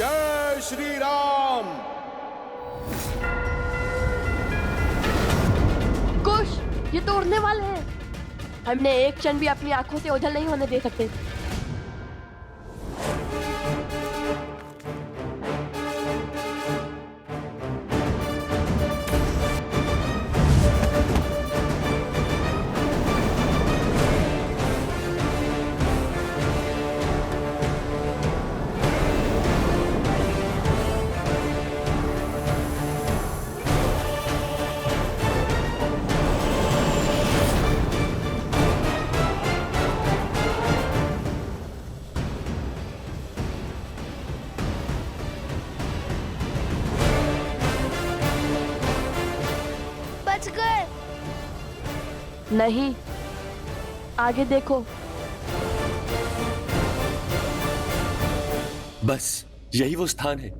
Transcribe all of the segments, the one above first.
जय श्री राम। कुश, ये तो उड़ने वाले हैं। हमने एक क्षण भी अपनी आंखों से ओझल नहीं होने दे सकते। बच गए। नहीं, आगे देखो। बस यही वो स्थान है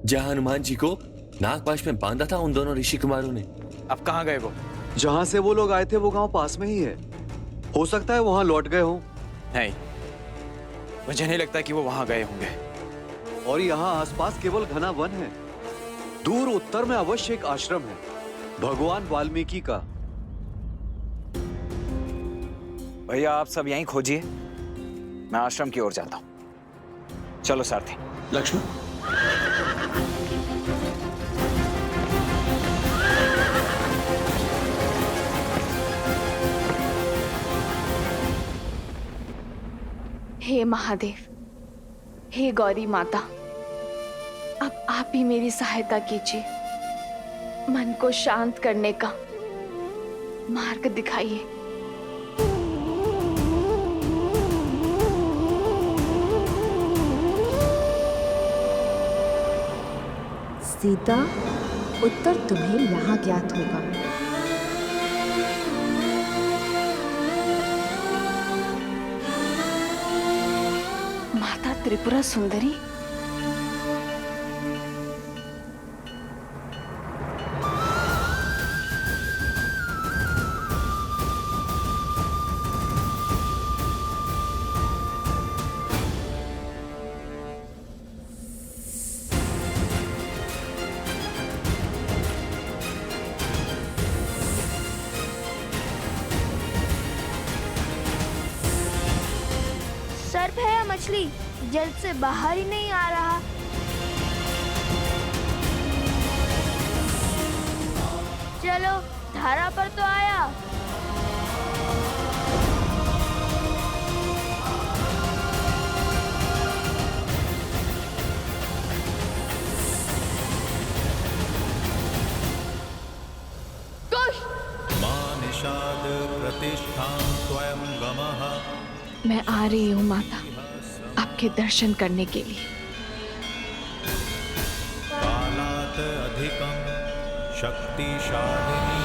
जहां हनुमान जी को नागपाश में बांधा था उन दोनों ऋषि कुमारों ने। अब कहाँ गए वो? जहां से वो लोग आए थे वो गांव पास में ही है। हो सकता है वहां लौट गए हों। नहीं, मुझे नहीं लगता कि वो वहां गए होंगे। और यहाँ आसपास केवल घना वन है। दूर उत्तर में अवश्य एक आश्रम है, भगवान वाल्मीकि का। भैया आप सब यहीं खोजिए, मैं आश्रम की ओर जाता हूँ। चलो सारथी। लक्ष्मण, हे महादेव, हे गौरी माता, अब आप ही मेरी सहायता कीजिए। मन को शांत करने का मार्ग दिखाइए। सीता, उत्तर तुम्हें यहाँ ज्ञात होगा। माता त्रिपुरा सुंदरी, सर्प है या मछली? जल से बाहर ही नहीं आ रहा। चलो, धारा पर तो आया। कुश, निषाद प्रतिष्ठां त्वयं गमः। मैं आ रही हूँ माता, आपके दर्शन करने के लिए। कालात् अधिकं शक्तिशालिनी।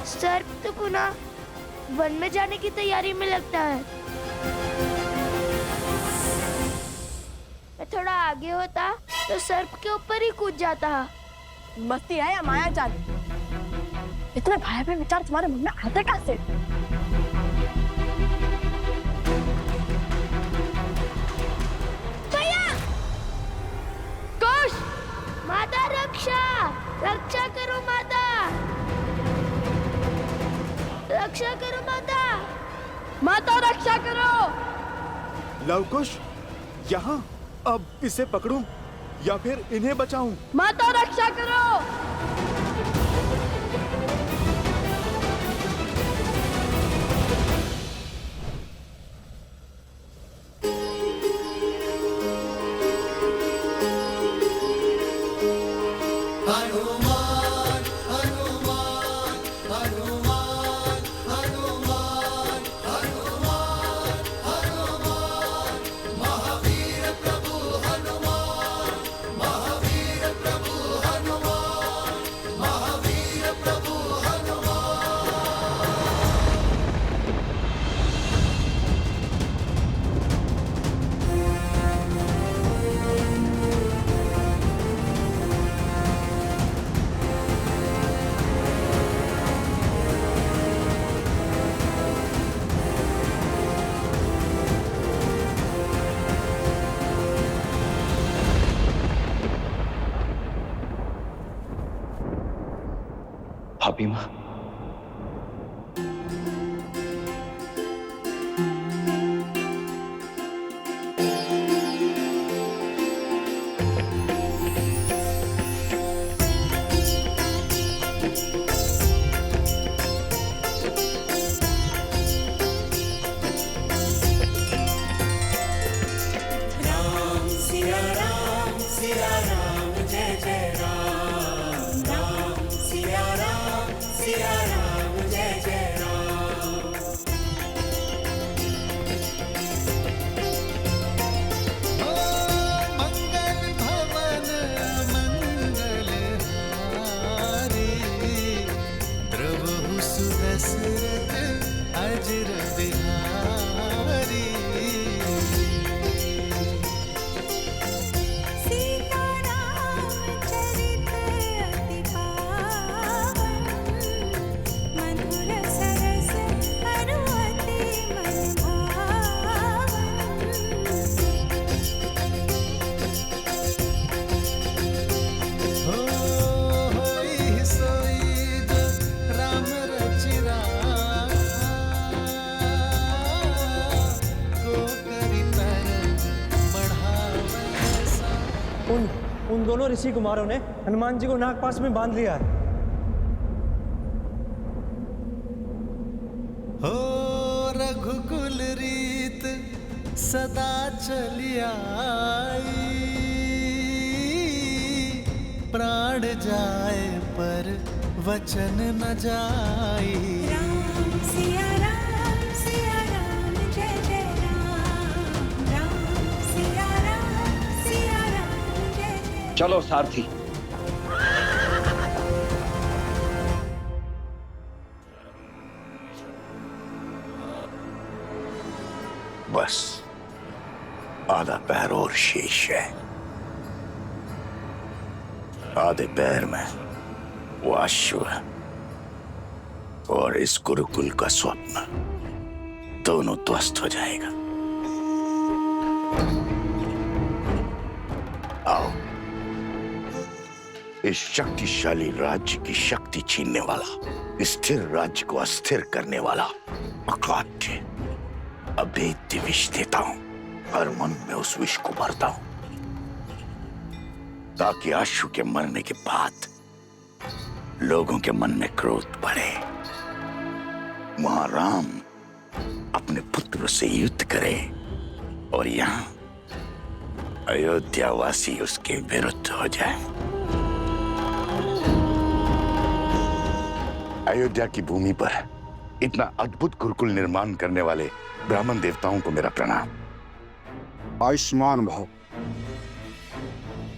सर्प तो पुनः वन में जाने की तैयारी में लगता है। मैं थोड़ा आगे होता तो सर्प के ऊपर ही कूद जाता। मस्ती है या माया जाल? इतने भयावह विचार तुम्हारे मन में आते कैसे? भैया! कुश, माता रक्षा! रक्षा करो माता! रक्षा करो माता! माता रक्षा करो! लवकुश, यहाँ अब इसे पकड़ूं या फिर इन्हें बचाऊं? माता रक्षा करो! भाभी माँ, मंगल भवन मंगल हारी, द्रवहु सुदशरथ अजर बिहारी। होई सोई जो राम रचिरा, को करी तरन बढ़ावसा। उन दोनों ऋषि कुमारों ने हनुमान जी को नागपाश में बांध लिया है। हो रघुकुल रीत सदा चली आई, प्राण जाए पर वचन न जाई। राम सिया राम जय जय राम, राम सिया राम जय जय। चलो सारथी। बस आधा पैर और शेष है। आधे पैर में वो अश्व और इस गुरुकुल का स्वप्न दोनों ध्वस्त हो जाएगा। आओ, इस शक्तिशाली राज्य की शक्ति छीनने वाला, स्थिर राज्य को अस्थिर करने वाला अकाट्य अभेद्य विष देता हूं। हर मन में उस विष को भरता हूं ताकि आशु के मरने के बाद लोगों के मन में क्रोध बढ़े, वहां राम अपने पुत्र से युद्ध करे और यहां अयोध्यावासी उसके विरुद्ध हो जाए। अयोध्या की भूमि पर इतना अद्भुत गुरुकुल निर्माण करने वाले ब्राह्मण देवताओं को मेरा प्रणाम। आयुष्मान भव।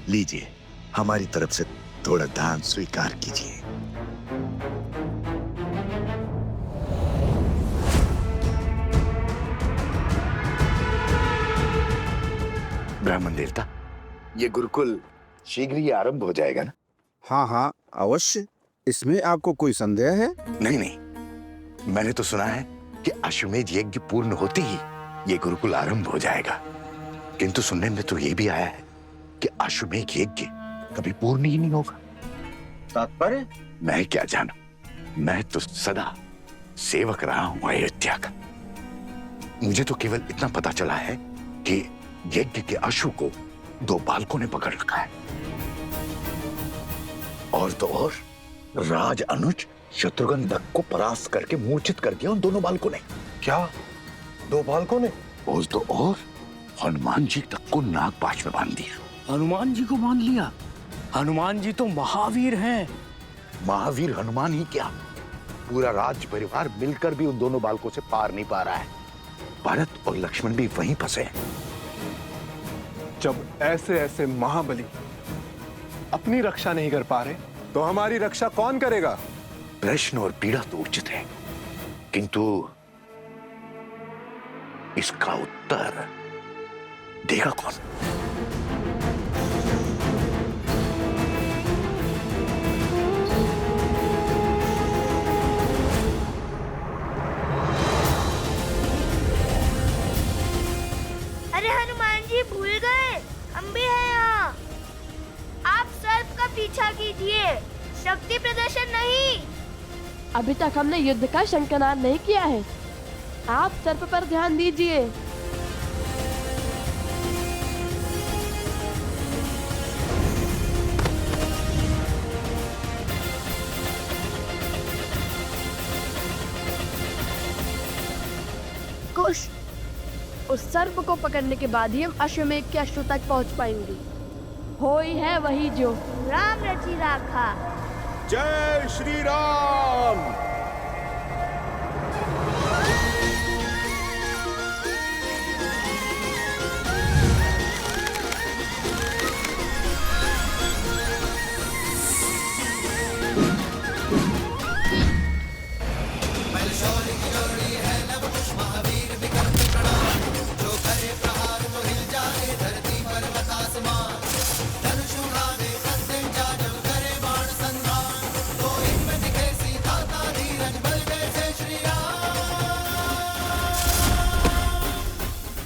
लीजिए, हमारी तरफ से थोड़ा दान स्वीकार कीजिए। ब्राह्मण देवता, ये गुरुकुल शीघ्र ही आरंभ हो जाएगा ना? हाँ हाँ अवश्य। इसमें आपको कोई संदेह है? नहीं नहीं, मैंने तो सुना है कि अश्वमेध यज्ञ पूर्ण होते ही ये गुरुकुल आरंभ हो जाएगा, किंतु सुनने में तो ये भी आया है कि अश्वमेध यज्ञ कभी पूर्ण ही नहीं होगा। तात्पर्य? मैं क्या जानूं, मैं तो सदा सेवक रहा हूं अयोध्या का। मुझे तो केवल इतना पता चला है कि यज्ञ के अश्व को 2 बालकों ने पकड़ रखा है, और तो और राज अनुज शत्रुघ्न तक को परास्त करके मूर्छित कर दिया उन दोनों बालकों ने। क्या 2 बालकों ने? और तो और हनुमान जी तक को नागपाश में बांध दिया। हनुमान जी को बांध लिया? हनुमान जी तो महावीर हैं। महावीर हनुमान ही क्या, पूरा राज्य परिवार मिलकर भी उन दोनों बालकों से पार नहीं पा रहा है। भरत और लक्ष्मण भी वहीं फंसे हैं। जब ऐसे ऐसे महाबली अपनी रक्षा नहीं कर पा रहे तो हमारी रक्षा कौन करेगा? प्रश्न और पीड़ा तो उचित है, किंतु इसका उत्तर देगा कौन? अरे हनुमान जी भूल गए, हम भी हैं यहाँ। आप सर्प का पीछा कीजिए, शक्ति प्रदर्शन नहीं। अभी तक हमने युद्ध का शंखनाद नहीं किया है। आप सर्प पर ध्यान दीजिए। कुश, उस सर्प को पकड़ने के बाद ही हम अश्वमेध के अश्व तक पहुंच पाएंगे। होई है वही जो राम रची राखा। जय श्री राम।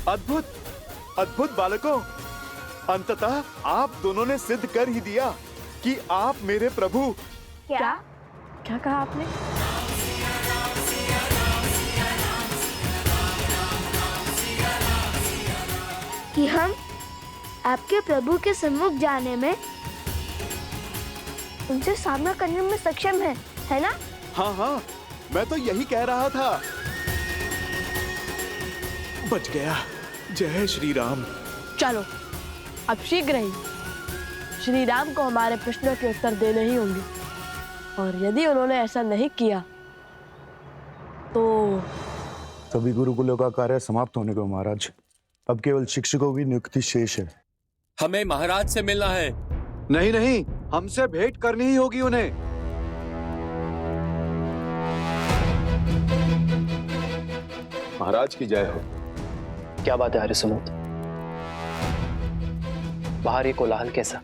अद्भुत अद्भुत बालकों, अंततः आप दोनों ने सिद्ध कर ही दिया कि आप मेरे प्रभु। क्या क्या कहा आपने? कि हम आपके प्रभु के सम्मुख जाने में, उनसे सामना करने में सक्षम है ना? हाँ हाँ, मैं तो यही कह रहा था। बच गया। जय श्री राम। चलो अब शीघ्र ही श्री राम को हमारे प्रश्नों के उत्तर देने ही होंगे, और यदि उन्होंने ऐसा नहीं किया तो सभी गुरुकुलों का कार्य समाप्त होने को महाराज। अब केवल शिक्षकों की नियुक्ति शेष है। हमें महाराज से मिलना है। नहीं नहीं, हमसे भेंट करनी ही होगी उन्हें। महाराज की जय हो। क्या बात है आर्यसुमंत? बाहर ये कोलाहल कैसा?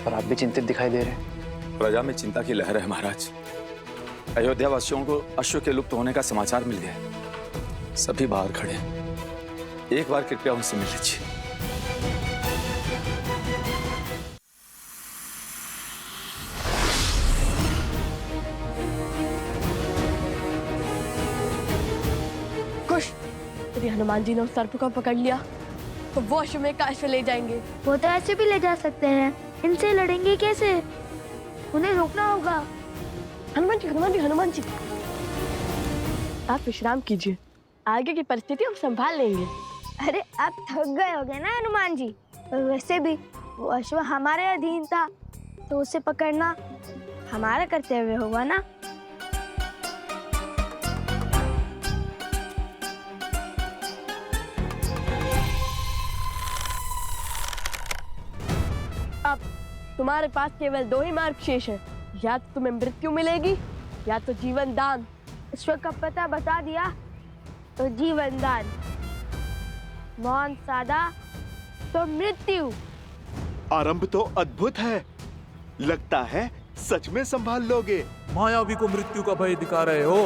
और आप भी चिंतित दिखाई दे रहे हैं। प्रजा में चिंता की लहर है महाराज। अयोध्या वासियों को अश्व के लुप्त होने का समाचार मिल गया। सभी बाहर खड़े हैं। एक बार कृपया उनसे मिल लीजिए। कुश, यदि हनुमान जी ने उस सर्प को पकड़ लिया तो वो अश्वमेध का अश्व ले जाएंगे। वो तो ऐसे भी ले जा सकते हैं। इनसे लड़ेंगे कैसे? उन्हें रोकना होगा। हनुमान जी, हनुमान जी, हनुमान जी, आप विश्राम कीजिए। आगे की परिस्थिति हम संभाल लेंगे। अरे आप थक गए होगे ना हनुमान जी। वैसे भी वो अश्व हमारे अधीन था, तो उसे पकड़ना हमारा कर्तव्य होगा ना। अब तुम्हारे पास केवल दो ही मार्ग शेष है। या तो तुम्हें मृत्यु मिलेगी या तो जीवन दान। ईश्वर का पता बता दिया तो जीवन दान, मौन साधा तो मृत्यु। आरंभ तो अद्भुत है। लगता है सच में संभाल लोगे। मायावी को मृत्यु का भय दिखा रहे हो।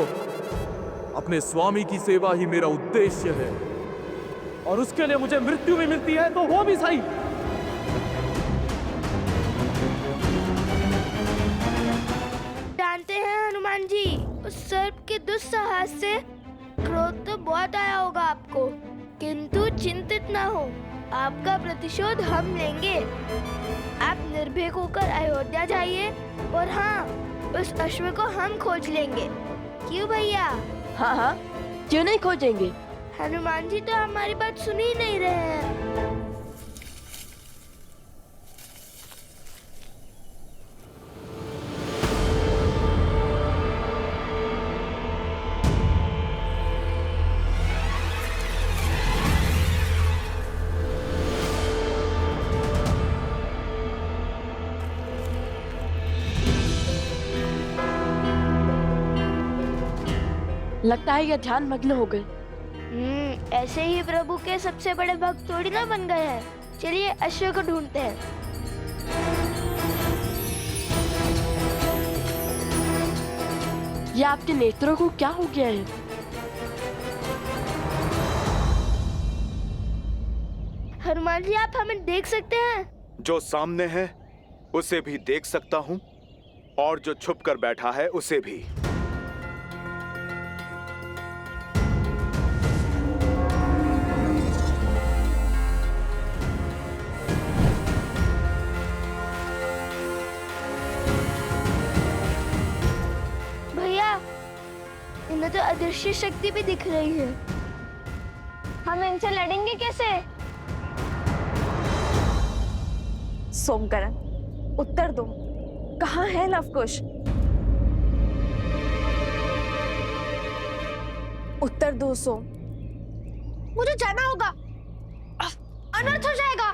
अपने स्वामी की सेवा ही मेरा उद्देश्य है, और उसके लिए मुझे मृत्यु भी मिलती है तो वो भी सही। जानते हैं हनुमान जी, उस सर्प के दुस्साहस से क्रोध तो बहुत आया होगा आपको, किंतु चिंतित ना हो, आपका प्रतिशोध हम लेंगे। आप निर्भीक होकर अयोध्या जाइए, और हाँ, उस अश्व को हम खोज लेंगे। क्यों भैया? हाँ हाँ, क्यों नहीं खोजेंगे? हनुमान जी तो हमारी बात सुन ही नहीं रहे हैं। लगता है ये ध्यान मग्न हो गए। ऐसे ही प्रभु के सबसे बड़े भक्त थोड़ी ना बन गए हैं। चलिए अश्व को ढूंढते हैं। ये आपके नेत्रों को क्या हो गया है? हनुमान जी, आप हमें देख सकते हैं? जो सामने है उसे भी देख सकता हूँ, और जो छुप कर बैठा है उसे भी। भैया, इन्हें तो अदृश्य शक्ति भी दिख रही है। हम इनसे लड़ेंगे कैसे? सोमकरण, उत्तर दो, कहाँ है लवकुश? उत्तर दो सोम। मुझे जाना होगा, अनर्थ हो जाएगा।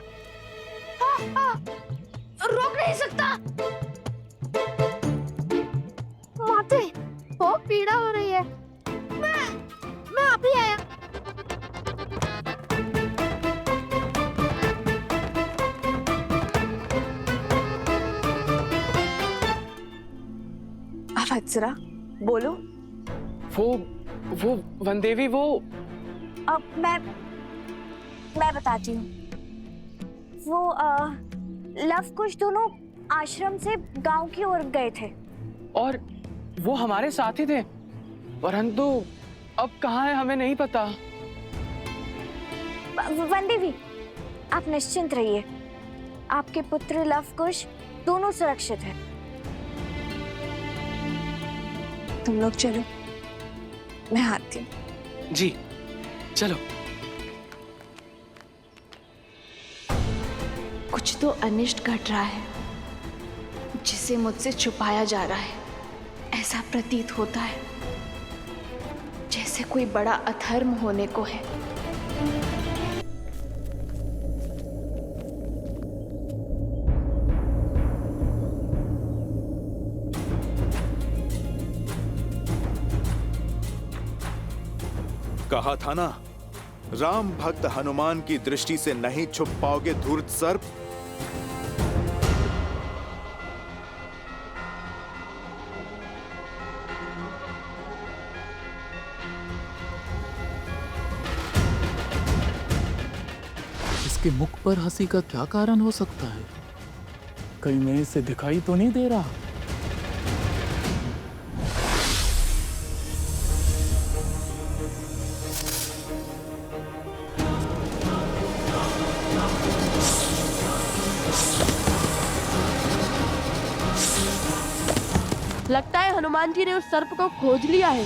रोक नहीं सकता। माते, बहुत पीड़ा हो रही है। मैं अभी आया। वत्सरा, बोलो। वो वनदेवी, वो अब मैं बताती हूँ। वो लवकुश दोनों आश्रम से गांव की ओर गए थे और वो हमारे साथ ही थे, परंतु अब कहाँ है हमें नहीं पता। वनदेवी, आप निश्चिंत रहिए, आपके पुत्र लवकुश दोनों सुरक्षित हैं। तुम लोग चलो, मैं आती हूँ। जी चलो। कुछ तो अनिष्ट घट रहा है जिसे मुझसे छुपाया जा रहा है। ऐसा प्रतीत होता है जैसे कोई बड़ा अधर्म होने को है। कहा था ना, राम भक्त हनुमान की दृष्टि से नहीं छुप पाओगे धूर्त सर्प। इसके मुख पर हंसी का क्या कारण हो सकता है? कहीं मैं इसे दिखाई तो नहीं दे रहा? लगता है हनुमान जी ने उस सर्प को खोज लिया है।